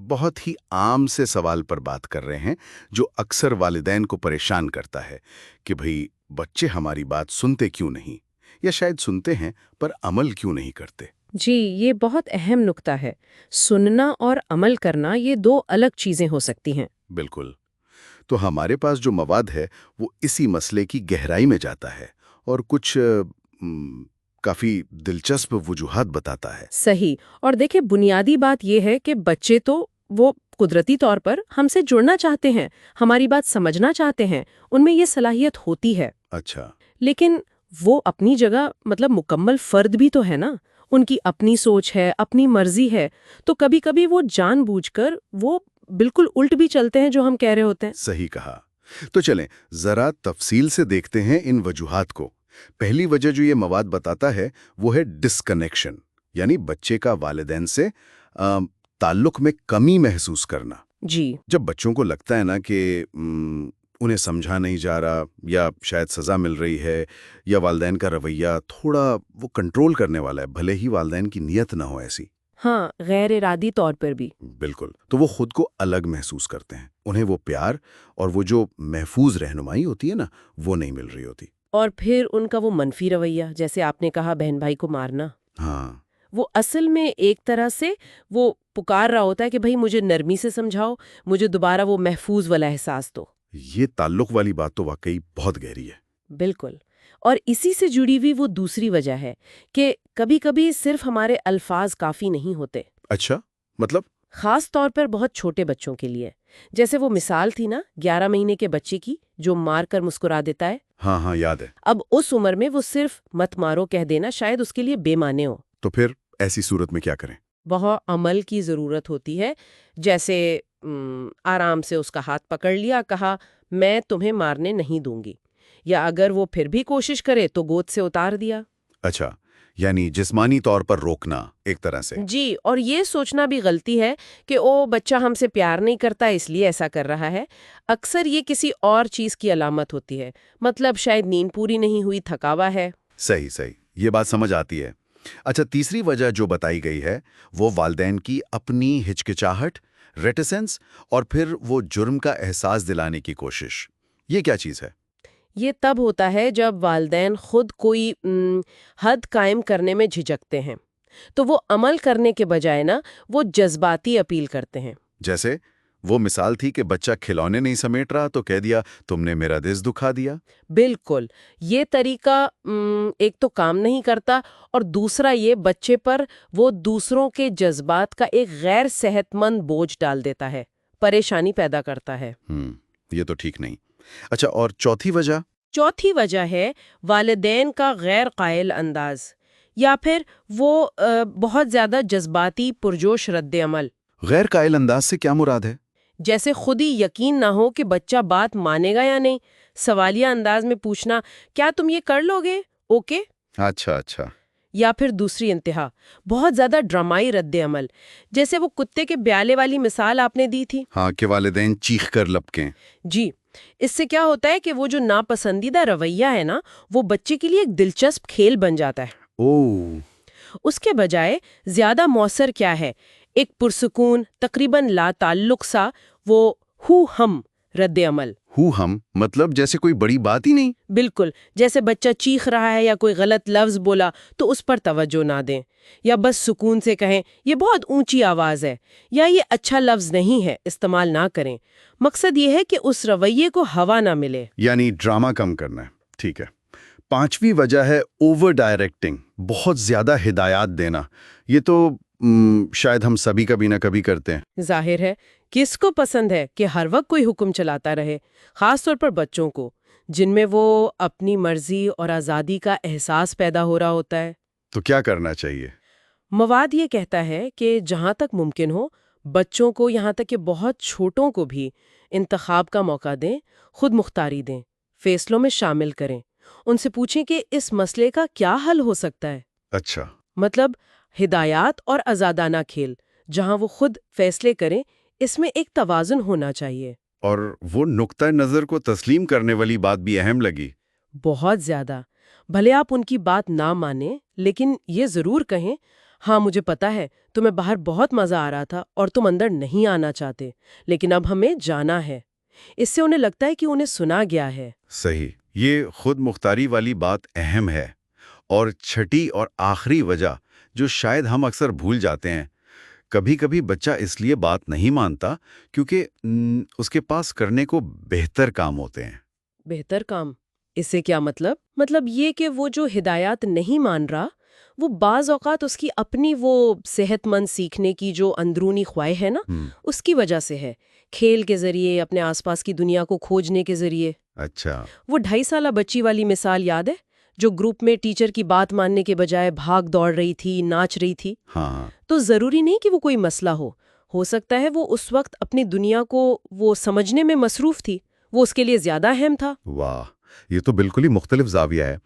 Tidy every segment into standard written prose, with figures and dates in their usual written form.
بہت ہی عام سے سوال پر بات کر رہے ہیں جو اکثر والدین کو پریشان کرتا ہے کہ بھئی بچے ہماری بات سنتے کیوں نہیں، یا شاید سنتے ہیں پر عمل کیوں نہیں کرتے۔ جی، یہ بہت اہم نکتہ ہے۔ سننا اور عمل کرنا یہ دو الگ چیزیں ہو سکتی ہیں۔ بالکل۔ تو ہمارے پاس جو مواد ہے وہ اسی مسئلے کی گہرائی میں جاتا ہے اور کچھ کافی دلچسپ وجوہات بتاتا ہے۔ صحیح۔ اور دیکھیں، بنیادی بات یہ ہے کہ بچے تو وہ قدرتی طور پر ہم سے جڑنا چاہتے ہیں، ہماری بات سمجھنا چاہتے ہیں، ان میں یہ صلاحیت ہوتی ہے۔ اچھا۔ لیکن وہ اپنی جگہ مکمل فرد بھی تو ہے نا، ان کی اپنی سوچ ہے، اپنی مرضی ہے، تو کبھی کبھی وہ جان بوجھ کر وہ بالکل الٹ بھی چلتے ہیں جو ہم کہہ رہے ہوتے ہیں۔ صحیح کہا۔ تو چلیں ذرا تفصیل سے دیکھتے ہیں ان وجوہات کو۔ پہلی وجہ جو یہ مواد بتاتا ہے وہ ہے ڈسکنیکشن، یعنی بچے کا والدین سے تعلق میں کمی محسوس کرنا۔ جی۔ جب بچوں کو لگتا ہے نا کہ انہیں سمجھا نہیں جا رہا، یا شاید سزا مل رہی ہے، یا والدین کا رویہ تھوڑا وہ کنٹرول کرنے والا ہے، بھلے ہی والدین کی نیت نہ ہو ایسی۔ ہاں، غیر ارادی طور پر بھی۔ بالکل۔ تو وہ خود کو الگ محسوس کرتے ہیں، انہیں وہ پیار اور وہ جو محفوظ رہنمائی ہوتی ہے نا، وہ نہیں مل رہی ہوتی۔ اور پھر ان کا وہ منفی رویہ، جیسے آپ نے کہا بہن بھائی کو مارنا، ہاں، وہ اصل میں ایک طرح سے وہ پکار رہا ہوتا ہے کہ بھئی مجھے نرمی سے سمجھاؤ، مجھے دوبارہ وہ محفوظ والا احساس دو۔ یہ تعلق والی بات تو واقعی بہت گہری ہے۔ بالکل۔ اور اسی سے جڑی ہوئی وہ دوسری وجہ ہے کہ کبھی کبھی صرف ہمارے الفاظ کافی نہیں ہوتے۔ اچھا، مطلب؟ خاص طور پر بہت چھوٹے بچوں کے لیے، جیسے وہ مثال تھی نا 11 مہینے کے بچے کی جو مار کر مسکرا دیتا ہے۔ ہاں ہاں، یاد ہے۔ اب اس عمر میں وہ صرف مت مارو کہہ دینا شاید اس کے لیے بے معنی ہو۔ تو پھر ایسی صورت میں کیا کریں؟ بہت عمل کی ضرورت ہوتی ہے، جیسے آرام سے اس کا ہاتھ پکڑ لیا، کہا میں تمہیں مارنے نہیں دوں گی، یا اگر وہ پھر بھی کوشش کرے تو گود سے اتار دیا۔ اچھا، یعنی جسمانی طور پر روکنا ایک طرح سے۔ جی، اور یہ سوچنا بھی غلطی ہے کہ او بچہ ہم سے پیار نہیں کرتا اس لیے ایسا کر رہا ہے۔ اکثر یہ کسی اور چیز کی علامت ہوتی ہے، مطلب شاید نیند پوری نہیں ہوئی، تھکا ہوا ہے۔ صحیح صحیح، یہ بات سمجھ آتی ہے۔ اچھا، تیسری وجہ جو بتائی گئی ہے وہ والدین کی اپنی ہچکچاہٹ، ریٹیسنس، اور پھر وہ جرم کا احساس دلانے کی کوشش۔ یہ کیا چیز ہے؟ یہ تب ہوتا ہے جب والدین خود کوئی حد قائم کرنے میں جھجکتے ہیں، تو وہ عمل کرنے کے بجائے نا وہ جذباتی اپیل کرتے ہیں۔ جیسے وہ مثال تھی کہ بچہ کھلونے نہیں سمیٹ رہا تو کہہ دیا تم نے میرا دل دکھا دیا۔ بالکل، یہ طریقہ ایک تو کام نہیں کرتا، اور دوسرا یہ بچے پر وہ دوسروں کے جذبات کا ایک غیر صحت مند بوجھ ڈال دیتا ہے، پریشانی پیدا کرتا ہے۔ یہ تو ٹھیک نہیں۔ اچھا، اور چوتھی وجہ ہے والدین کا غیر قائل انداز، یا پھر وہ بہت زیادہ جذباتی پرجوش رد عمل۔ غیر قائل انداز سے کیا مراد ہے؟ جیسے خود ہی یقین نہ ہو کہ بچہ بات مانے گا یا نہیں، سوالیہ انداز میں پوچھنا کیا تم یہ کر لو گے؟ اوکے۔ اچھا۔ یا پھر دوسری انتہا، بہت زیادہ ڈرامائی رد عمل، جیسے وہ کتے کے بیالے والی مثال آپ نے دی تھی۔ ہاں، کہ والدین چیخ کر لپکیں۔ جی، اس سے کیا ہوتا ہے کہ وہ جو ناپسندیدہ رویہ ہے نا، وہ بچے کے لیے ایک دلچسپ کھیل بن جاتا ہے۔ اس کے بجائے زیادہ مؤثر کیا ہے؟ ایک پرسکون، تقریباً لا تعلق سا وہ ہم رد عمل۔ ہم مطلب جیسے کوئی بڑی بات ہی نہیں۔ بالکل، جیسے بچہ چیخ رہا ہے یا کوئی غلط لفظ بولا تو اس پر توجہ نہ دیں، یا بس سکون سے کہیں یہ بہت اونچی آواز ہے، یا یہ اچھا لفظ نہیں ہے، استعمال نہ کریں۔ مقصد یہ ہے کہ اس رویے کو ہوا نہ ملے، یعنی ڈرامہ کم کرنا ہے۔ ٹھیک ہے۔ پانچویں وجہ ہے اوور ڈائریکٹنگ، بہت زیادہ ہدایات دینا۔ یہ تو شاید ہم سبھی کبھی نہ کبھی کرتے ہیں۔ ظاہر ہے، کس کو پسند ہے کہ ہر وقت کوئی حکم چلاتا رہے، خاص طور پر بچوں کو جن میں وہ اپنی مرضی اور آزادی کا احساس پیدا ہو رہا ہوتا ہے۔ تو کیا کرنا چاہیے؟ مواد یہ کہتا ہے کہ جہاں تک ممکن ہو بچوں کو، یہاں تک کہ بہت چھوٹوں کو بھی انتخاب کا موقع دیں، خود مختاری دیں، فیصلوں میں شامل کریں، ان سے پوچھیں کہ اس مسئلے کا کیا حل ہو سکتا ہے۔ اچھا، مطلب ہدایات اور آزادانہ کھیل جہاں وہ خود فیصلے کریں، اس میں ایک توازن ہونا چاہیے۔ اور وہ نقطہ نظر کو تسلیم کرنے والی بات بھی اہم لگی۔ بہت زیادہ۔ بھلے آپ ان کی بات نہ مانیں، لیکن یہ ضرور کہیں ہاں مجھے پتا ہے، تمہیں باہر بہت مزہ آ رہا تھا اور تم اندر نہیں آنا چاہتے، لیکن اب ہمیں جانا ہے۔ اس سے انہیں لگتا ہے کہ انہیں سنا گیا ہے۔ صحیح، یہ خود مختاری والی بات اہم ہے۔ اور چھٹی اور آخری وجہ جو شاید ہم اکثر بھول جاتے ہیں، کبھی کبھی بچہ اس لیے بات نہیں مانتا کیونکہ اس کے پاس کرنے کو بہتر کام ہوتے ہیں۔ بہتر کام؟ اس سے کیا مطلب؟ مطلب یہ کہ وہ جو ہدایات نہیں مان رہا، وہ بعض اوقات اس کی اپنی وہ صحت مند سیکھنے کی جو اندرونی خواہش ہے نا، اس کی وجہ سے ہے، کھیل کے ذریعے، اپنے آس پاس کی دنیا کو کھوجنے کے ذریعے۔ اچھا۔ وہ 2.5 سالہ بچی والی مثال یاد ہے جو گروپ میں ٹیچر کی بات ماننے کے بجائے بھاگ دوڑ رہی تھی، ناچ رہی تھی؟ ہاں۔ تو ضروری نہیں کہ وہ کوئی مسئلہ ہو سکتا ہے وہ اس وقت اپنی دنیا کو وہ سمجھنے میں مصروف تھی، وہ اس کے لیے زیادہ اہم تھا۔ واہ، یہ تو بالکل ہی مختلف زاویہ ہے۔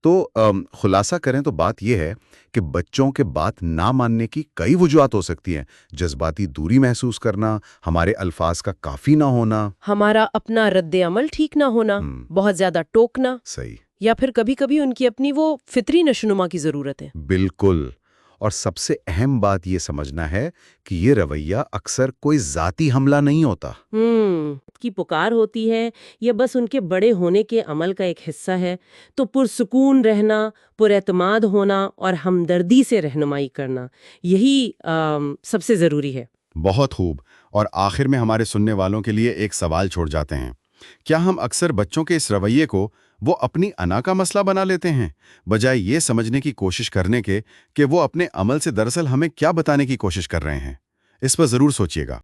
تو خلاصہ کریں تو بات یہ ہے کہ بچوں کے بات نہ ماننے کی کئی وجوہات ہو سکتی ہیں۔ جذباتی دوری محسوس کرنا، ہمارے الفاظ کا کافی نہ ہونا، ہمارا اپنا رد عمل ٹھیک نہ ہونا، بہت زیادہ ٹوکنا، صحیح، یا پھر کبھی کبھی ان کی اپنی وہ فطری نشونما کی ضرورت ہے۔ بالکل۔ اور سب سے اہم بات یہ سمجھنا ہے کہ یہ رویہ اکثر کوئی ذاتی حملہ نہیں ہوتا۔ کی پکار ہوتی ہے، یہ بس ان کے بڑے ہونے کے عمل کا ایک حصہ ہے۔ تو پرسکون رہنا، پر اعتماد ہونا اور ہمدردی سے رہنمائی کرنا، یہی سب سے ضروری ہے۔ بہت خوب۔ اور آخر میں ہمارے سننے والوں کے لیے ایک سوال چھوڑ جاتے ہیں۔ کیا ہم اکثر بچوں کے اس رویے کو وہ اپنی انا کا مسئلہ بنا لیتے ہیں، بجائے یہ سمجھنے کی کوشش کرنے کے کہ وہ اپنے عمل سے دراصل ہمیں کیا بتانے کی کوشش کر رہے ہیں؟ اس پر ضرور سوچیے گا۔